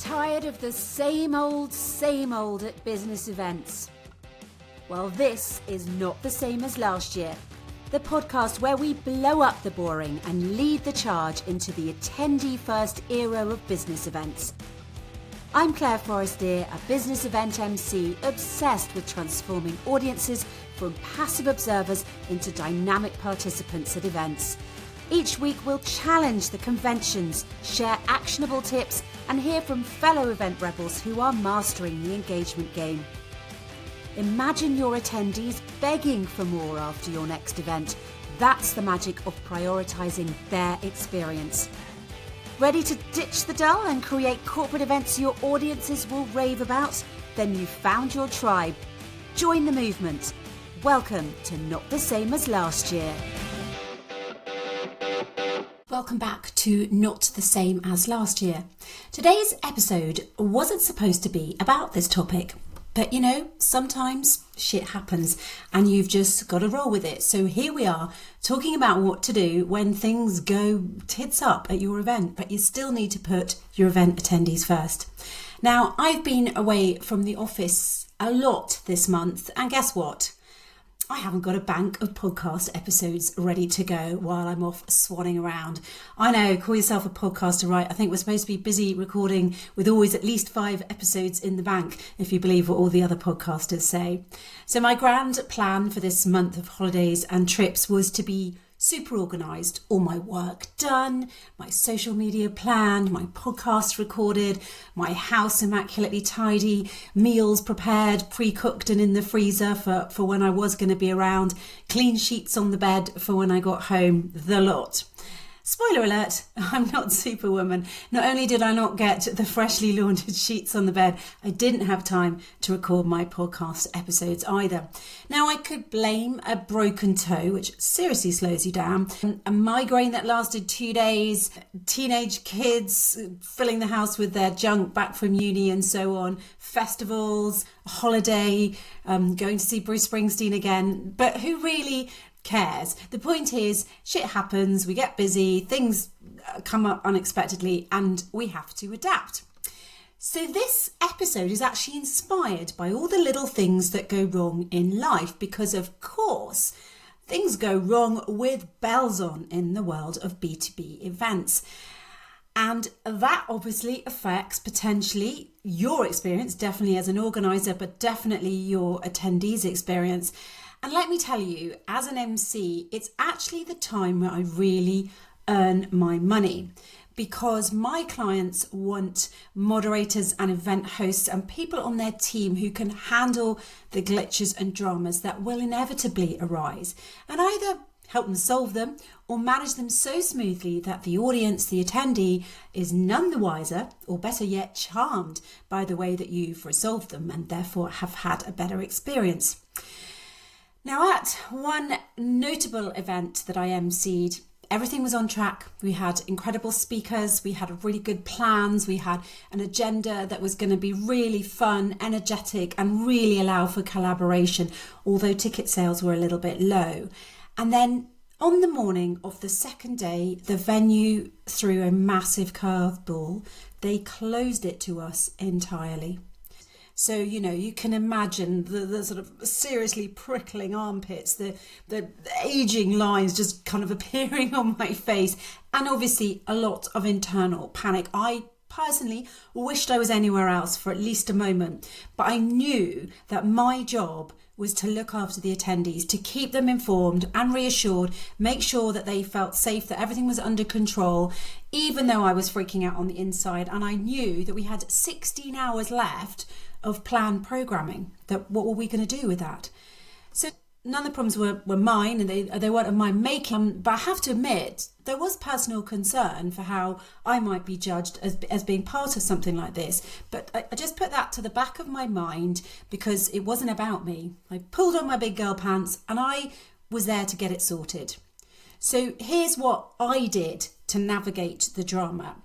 Tired of the same old at business events? Well, this is not the same as last year. The podcast where we blow up the boring and lead the charge into the attendee-first era of business events. I'm Clare Forestier, a business event MC obsessed with transforming audiences from passive observers into dynamic participants at events. Each week we'll challenge the conventions, share actionable tips, and hear from fellow event rebels who are mastering the engagement game. Imagine your attendees begging for more after your next event. That's the magic of prioritising their experience. Ready to ditch the dull and create corporate events your audiences will rave about? Then you've found your tribe. Join the movement. Welcome to Not the Same as Last Year. Welcome back to Not the Same as Last Year. Today's episode wasn't supposed to be about this topic, but you know, sometimes shit happens and you've just got to roll with it. So here we are talking about what to do when things go tits up at your event, but you still need to put your event attendees first. Now, I've been away from the office a lot this month, and guess what? I haven't got a bank of podcast episodes ready to go while I'm off swanning around. I know, call yourself a podcaster, right? I think we're supposed to be busy recording with always at least 5 episodes in the bank, if you believe what all the other podcasters say. So my grand plan for this month of holidays and trips was to be super organised, all my work done, my social media planned, my podcast recorded, my house immaculately tidy, meals prepared, pre-cooked and in the freezer for when I was going to be around, clean sheets on the bed for when I got home, the lot. Spoiler alert, I'm not Superwoman. Not only did I not get the freshly laundered sheets on the bed, I didn't have time to record my podcast episodes either. Now, I could blame a broken toe, which seriously slows you down, a migraine that lasted 2 days, teenage kids filling the house with their junk back from uni and so on, festivals, a holiday, going to see Bruce Springsteen again. But who really cares? The point is, shit happens, we get busy, things come up unexpectedly, and we have to adapt. So this episode is actually inspired by all the little things that go wrong in life, because of course things go wrong with bells on in the world of B2B events. And that obviously affects potentially your experience, definitely as an organizer, but definitely your attendees' experience. And let me tell you, as an MC, it's actually the time where I really earn my money, because my clients want moderators and event hosts and people on their team who can handle the glitches and dramas that will inevitably arise, and either help them solve them or manage them so smoothly that the audience, the attendee, is none the wiser, or better yet, charmed by the way that you've resolved them and therefore have had a better experience. Now, at one notable event that I emceed, everything was on track. We had incredible speakers, we had really good plans, we had an agenda that was going to be really fun, energetic, and really allow for collaboration, although ticket sales were a little bit low. And then on the morning of the second day, the venue threw a massive curveball. They closed it to us entirely. So, you know, you can imagine the sort of seriously prickling armpits, the aging lines just kind of appearing on my face, and obviously a lot of internal panic. I personally wished I was anywhere else for at least a moment, but I knew that my job was to look after the attendees, to keep them informed and reassured, make sure that they felt safe, that everything was under control, even though I was freaking out on the inside. And I knew that we had 16 hours left of planned programming. That what were we going to do with that? So none of the problems were mine, and they weren't of my making. But I have to admit, there was personal concern for how I might be judged as being part of something like this. But I just put that to the back of my mind, because it wasn't about me. I pulled on my big girl pants and I was there to get it sorted. So here's what I did to navigate the drama.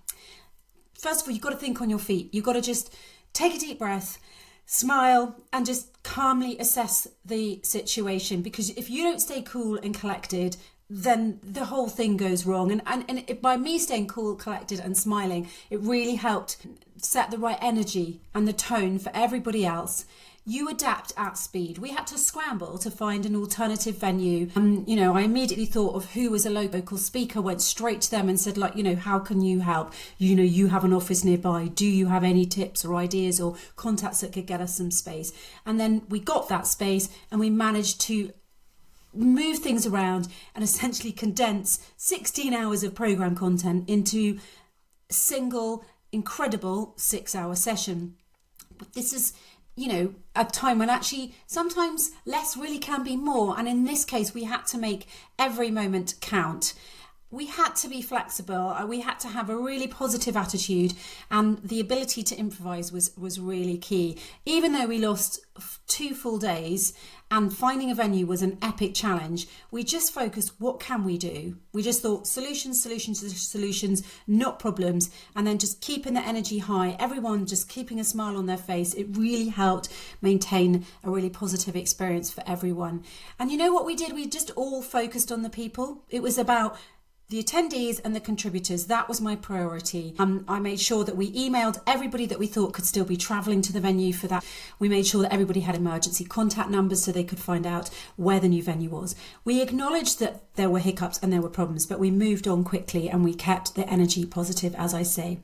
First of all, you've got to think on your feet. You've got to just take a deep breath, smile, and just calmly assess the situation, because if you don't stay cool and collected, then the whole thing goes wrong. And by me staying cool, collected and smiling, it really helped set the right energy and the tone for everybody else. You adapt at speed. We had to scramble to find an alternative venue. I immediately thought of who was a local speaker, went straight to them and said, how can you help? You have an office nearby. Do you have any tips or ideas or contacts that could get us some space? And then we got that space and we managed to move things around and essentially condense 16 hours of program content into a single, incredible 6-hour session. But this is a time when actually sometimes less really can be more. And in this case, we had to make every moment count. We had to be flexible. We had to have a really positive attitude, and the ability to improvise was really key. Even though we lost 2 full days and finding a venue was an epic challenge, we just focused, what can we do? We just thought solutions, not problems, and then just keeping the energy high, everyone just keeping a smile on their face. It really helped maintain a really positive experience for everyone. And you know what we did? We just all focused on the people. It was about the attendees and the contributors. That was my priority. I made sure that we emailed everybody that we thought could still be travelling to the venue for that. We made sure that everybody had emergency contact numbers so they could find out where the new venue was. We acknowledged that there were hiccups and there were problems, but we moved on quickly and we kept the energy positive, as I say.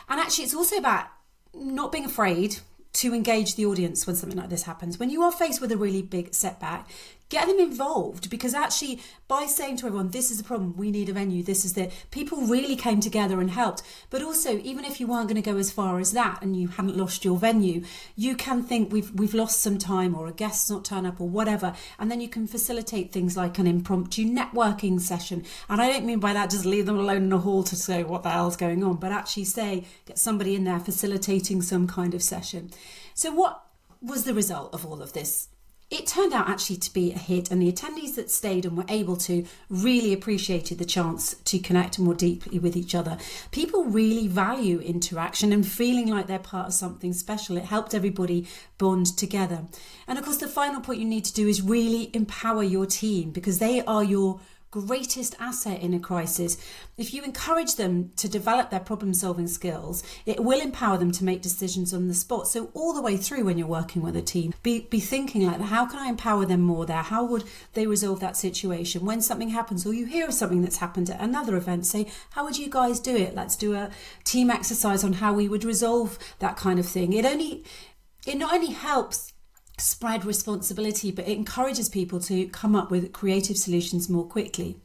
And actually, it's also about not being afraid to engage the audience when something like this happens. When you are faced with a really big setback, get them involved, because actually by saying to everyone, this is the problem, we need a venue, this is the, people really came together and helped. But also, even if you weren't going to go as far as that and you hadn't lost your venue, you can think we've lost some time, or a guest's not turn up or whatever, and then you can facilitate things like an impromptu networking session. And I don't mean by that just leave them alone in a hall to say what the hell's going on, but actually get somebody in there facilitating some kind of session. So what was the result of all of this? It turned out actually to be a hit, and the attendees that stayed and were able to really appreciated the chance to connect more deeply with each other. People really value interaction and feeling like they're part of something special. It helped everybody bond together. And of course, the final point you need to do is really empower your team, because they are your greatest asset in a crisis. If you encourage them to develop their problem-solving skills, it will empower them to make decisions on the spot. So all the way through, when you're working with a team, be thinking like, how can I empower them more there? How would they resolve that situation? When something happens, or you hear of something that's happened at another event, say, how would you guys do it? Let's do a team exercise on how we would resolve that kind of thing. It not only helps spread responsibility, but it encourages people to come up with creative solutions more quickly.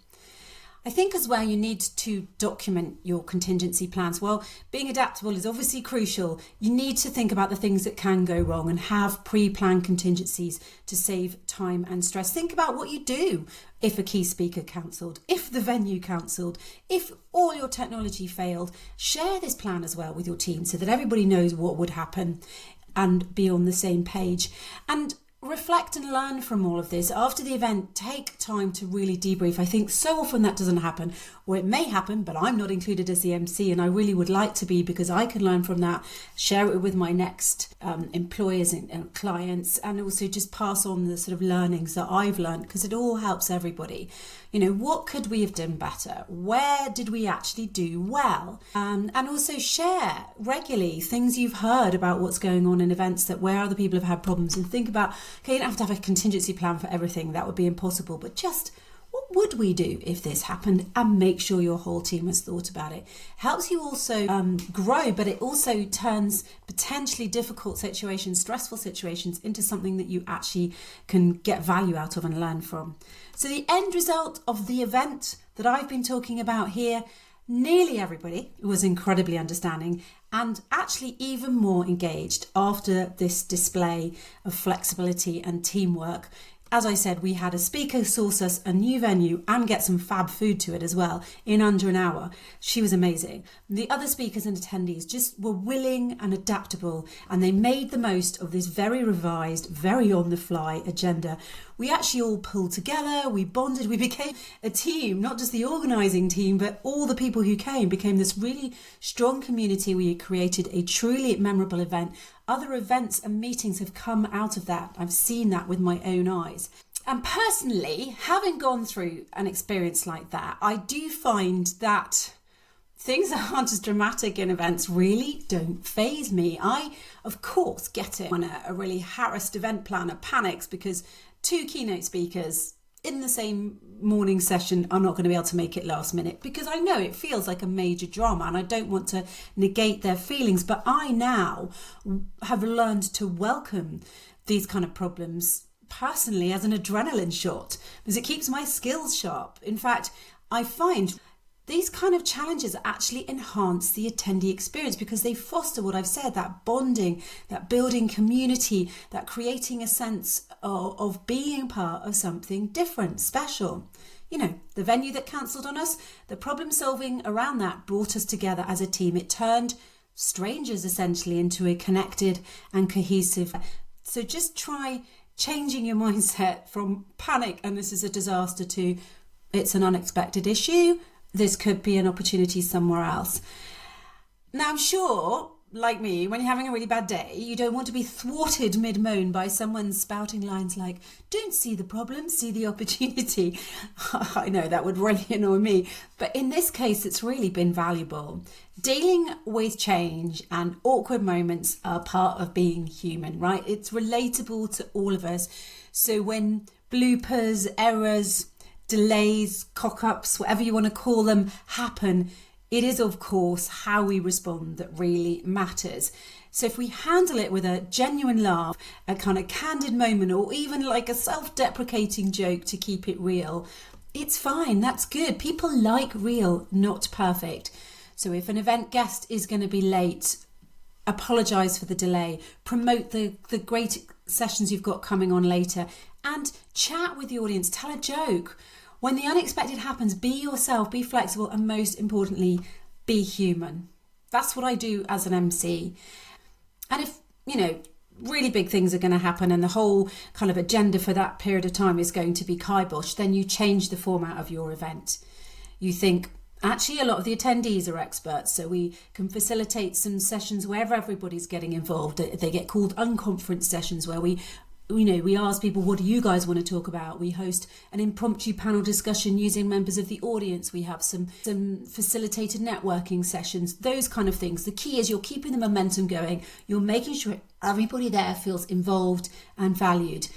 I think as well, you need to document your contingency plans. While being adaptable is obviously crucial, you need to think about the things that can go wrong and have pre-planned contingencies to save time and stress. Think about what you do if a key speaker cancelled, if the venue cancelled, if all your technology failed. Share this plan as well with your team so that everybody knows what would happen and be on the same page. And reflect and learn from all of this. After the event, take time to really debrief. I think so often that doesn't happen, or it may happen, but I'm not included as the MC, and I really would like to be, because I can learn from that, share it with my next employers and clients, and also just pass on the sort of learnings that I've learned, because it all helps everybody. What could we have done better? Where did we actually do well? And also share regularly things you've heard about what's going on in events, that where other people have had problems, and think about, okay, you don't have to have a contingency plan for everything. That would be impossible, but just what would we do if this happened, and make sure your whole team has thought about it. Helps you also grow, but it also turns potentially difficult situations, stressful situations, into something that you actually can get value out of and learn from. So the end result of the event that I've been talking about here, nearly everybody was incredibly understanding and actually even more engaged after this display of flexibility and teamwork. As I said, we had a speaker source us a new venue and get some fab food to it as well in under an hour. She was amazing. The other speakers and attendees just were willing and adaptable, and they made the most of this very revised, very on the fly agenda. We actually all pulled together, we bonded, we became a team, not just the organising team, but all the people who came became this really strong community. We created a truly memorable event. Other events and meetings have come out of that. I've seen that with my own eyes. And personally, having gone through an experience like that, I do find that things that aren't as dramatic in events really don't faze me. I, of course, get it when a really harassed event planner panics because 2 keynote speakers in the same morning session are not going to be able to make it last minute, because I know it feels like a major drama and I don't want to negate their feelings. But I now have learned to welcome these kind of problems personally as an adrenaline shot, because it keeps my skills sharp. In fact, I find these kind of challenges actually enhance the attendee experience because they foster what I've said, that bonding, that building community, that creating a sense of being part of something different, special. You know, the venue that cancelled on us, the problem solving around that brought us together as a team. It turned strangers essentially into a connected and cohesive. So just try changing your mindset from panic and this is a disaster to it's an unexpected issue. This could be an opportunity somewhere else. Now, I'm sure, like me, when you're having a really bad day, you don't want to be thwarted mid-moan by someone spouting lines like, don't see the problem, see the opportunity. I know that would really annoy me. But in this case, it's really been valuable. Dealing with change and awkward moments are part of being human, right? It's relatable to all of us. So when bloopers, errors, delays, cock-ups, whatever you want to call them, happen, it is, of course, how we respond that really matters. So if we handle it with a genuine laugh, a kind of candid moment, or even like a self-deprecating joke to keep it real, it's fine. That's good. People like real, not perfect. So if an event guest is going to be late, apologise for the delay, promote the great sessions you've got coming on later, and chat with the audience, tell a joke. When the unexpected happens, be yourself, be flexible, and most importantly, be human. That's what I do as an MC. And if, you know, really big things are going to happen and the whole kind of agenda for that period of time is going to be kibosh, then you change the format of your event. You think, actually, a lot of the attendees are experts, so we can facilitate some sessions wherever everybody's getting involved. They get called unconference sessions where we ask people, what do you guys want to talk about? We host an impromptu panel discussion using members of the audience. We have some facilitated networking sessions, those kind of things. The key is you're keeping the momentum going. You're making sure everybody there feels involved and valued.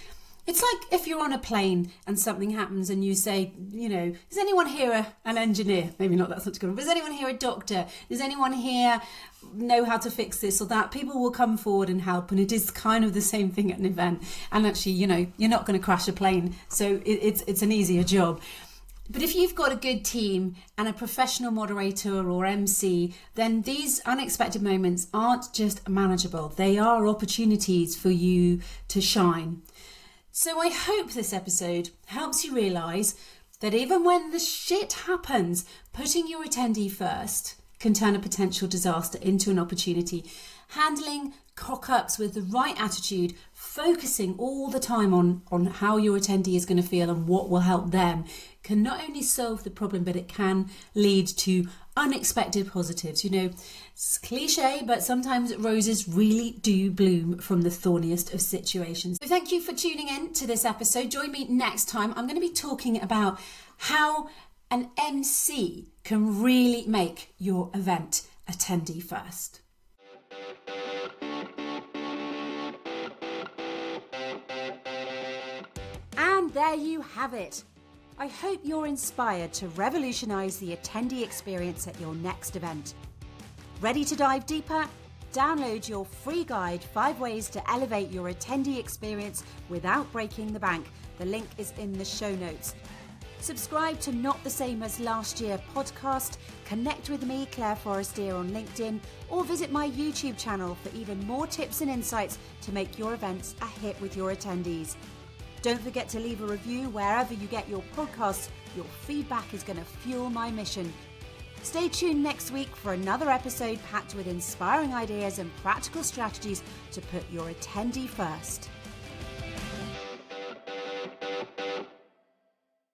It's like if you're on a plane and something happens and you say, is anyone here an engineer? Maybe not, that's not good. But is anyone here a doctor? Does anyone here know how to fix this or that? People will come forward and help. And it is kind of the same thing at an event. And actually, you're not going to crash a plane. So it's an easier job. But if you've got a good team and a professional moderator or MC, then these unexpected moments aren't just manageable. They are opportunities for you to shine. So I hope this episode helps you realise that even when the shit happens, putting your attendee first can turn a potential disaster into an opportunity. Handling cock-ups with the right attitude, focusing all the time on how your attendee is going to feel and what will help them, can not only solve the problem, but it can lead to unexpected positives. It's cliche, but sometimes roses really do bloom from the thorniest of situations. So thank you for tuning in to this episode. Join me next time. I'm going to be talking about how an MC can really make your event attendee first. And there you have it. I hope you're inspired to revolutionise the attendee experience at your next event. Ready to dive deeper? Download your free guide, 5 ways to elevate your attendee experience without breaking the bank. The link is in the show notes. Subscribe to Not the Same as Last Year podcast, connect with me, Clare Forestier, on LinkedIn, or visit my YouTube channel for even more tips and insights to make your events a hit with your attendees. Don't forget to leave a review wherever you get your podcasts. Your feedback is going to fuel my mission. Stay tuned next week for another episode packed with inspiring ideas and practical strategies to put your attendee first.